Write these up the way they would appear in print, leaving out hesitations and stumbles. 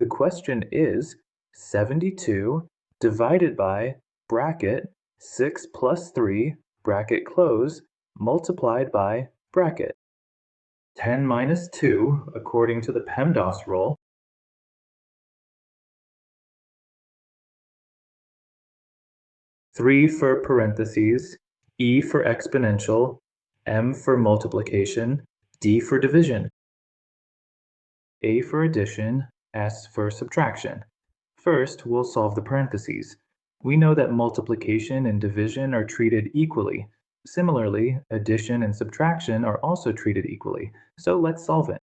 The question is 72 divided by bracket 6 plus 3 bracket close multiplied by bracket. 10 minus 2 according to the PEMDAS rule. Three for parentheses, E for exponential, M for multiplication, D for division. A for addition, S for subtraction. First, we'll solve the parentheses. We know that multiplication and division are treated equally. Similarly, addition and subtraction are also treated equally. So let's solve it.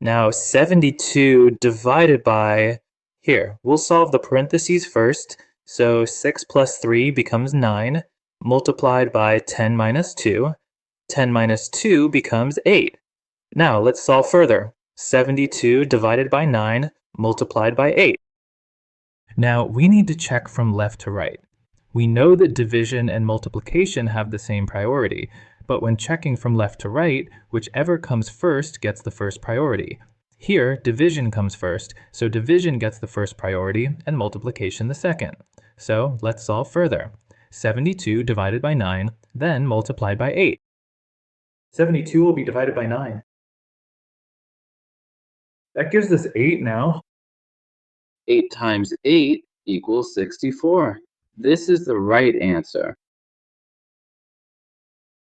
Now 72 divided by, here, we'll solve the parentheses first. So 6 plus 3 becomes 9, multiplied by 10 minus 2. 10 minus 2 becomes 8. Now let's solve further. 72 divided by 9 multiplied by 8. Now we need to check from left to right. We know that division and multiplication have the same priority, but when checking from left to right, whichever comes first gets the first priority. Here, division comes first, so division gets the first priority and multiplication the second. So let's solve further. 72 divided by 9, then multiplied by 8. 72 will be divided by 9. That gives us 8 now. 8 times 8 equals 64. This is the right answer.